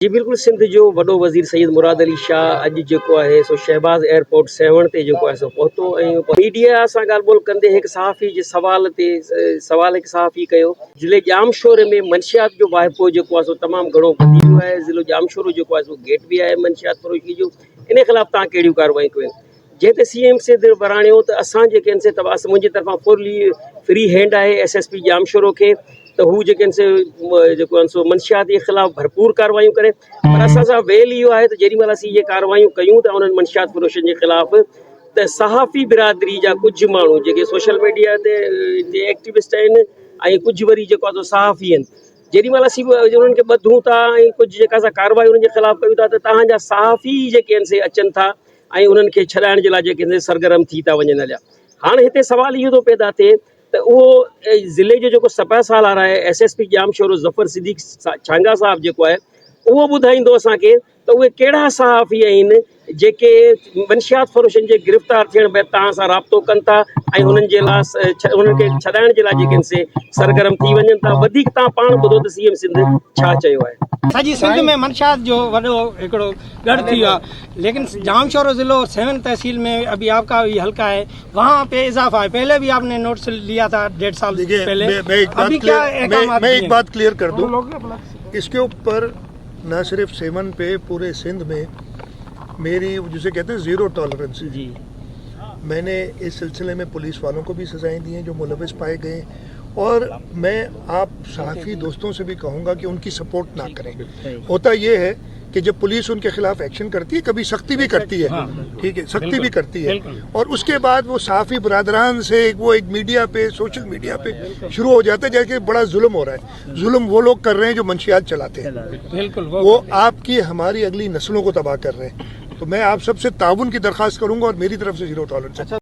जी बिल्कुल, सिंध जो वॾो वज़ीर सैयद मुराद अली शाह अॼु जेको आहे सो शहबाज़ एयरपोर्ट 7 ते जेको आहे सो पहुतो ऐं मीडिया सां ॻाल्हि ॿोल कंदे हिकु सहाफ़ी जे सवाल ते हिकु सहाफ़ी कयो। ज़िले जामशोरे में मंशियात जो वाहिपो जेको आहे सो तमामु घणो वधी वियो आहे। ज़िलो जामशोरो जेको आहे सो गेट बि आहे मंशियात फ़रोशी जो। इन ख़िलाफ़ तव्हां कहिड़ियूं कार्रवाई कयूं? जंहिं ते CM सिंध बराणियो त असां जेके आहिनि से मुंहिंजी तरफ़ां फुली फ्री हैंड आहे SSP जामशोरो खे त हू जेके आहिनि से जेको आहिनि सो मंशियात जे ख़िलाफ़ भरपूर कार्रवायूं करे। पर असां सां वेल इहो आहे त जेॾीमहिल असीं इहे कार्रवायूं कयूं था उन्हनि मंशियात फ़रोशनि जे ख़िलाफ़ त सहाफ़ी बिरादरी जा कुझु माण्हू जेके सोशल मीडिया ते जे एक्टिविस्ट आहिनि ऐं कुझु वरी जेको आहे सो सहाफ़ी आहिनि, जेॾीमहिल असीं उन्हनि खे ॿधूं था ऐं कुझु जेका असां कार्रवाई उन्हनि जे ख़िलाफ़ कयूं था त तव्हांजा सहाफ़ी जेके आहिनि से अचनि था ऐं उन्हनि खे छॾाइण जे लाइ जेके आहिनि सरगर्म थी था वञनि हलिया। हाणे हिते सुवाल इहो थो पैदा थिए त उहो ज़िले जो जेको सफ़ा सालार आहे SSP जामशोरो ज़फ़र सिद्दीक़ छांगा साहिबु जेको आहे उहो ॿुधाईंदो असांखे त उहे कहिड़ा सहाफ़ी आहिनि जेके मंशियात फ़रोशनि जे गिरफ़्तार थियण बैदि तव्हां सां राब्तो कनि था ऐं हुननि जे लाइ हुननि खे छॾाइण जे लाइ जेके आहिनि से सरगर्म थी वञनि था। वधीक तव्हां पाण ॿुधो त CM सिंध छा चयो आहे। सॼी सिंध में मंशियात जो वॾो हिकिड़ो गढ़ थी वियो आहे, लेकिन जामशोरो ज़िलो 7 तहसील में अभी आपका ये हल्का है, वहाँ पे इजाफा है। पहले भी आपने नोट्स लिया था 1.5 साल पहले। मैं एक बात क्लियर कर दूं, इसके ऊपर न सिर्फ 7 पे पूरे सिंध में मेरी जिसे कहते हैं ज़ीरो टॉलरेंस जी। मैंने इस सिलसिले में पुलिस वालों को भी सजाएं दी हैं जो मुलविस पाए गए, और मैं आप सहाफ़ी दोस्तों से भी कहूँगा कि उनकी सपोर्ट ना करें। होता ये है कि जब पुलिस उनके खिलाफ एक्शन करती है कभी सख्ती भी करती है, ठीक है, सख्ती भी करती है, और उसके बाद वो सहाफ़ी बरादरान से वो एक मीडिया पे सोशल मीडिया पे शुरू हो जाता है जैसे बड़ा जुल्म हो रहा है। जुल्म वो लोग कर रहे हैं जो मंशियात चलाते हैं, वो आपकी हमारी अगली नस्लों को तबाह कर रहे हैं। तो मैं आप सबसे ताउन की दरख्वास्त करूंगा और मेरी तरफ से ज़ीरो टॉलरेंस।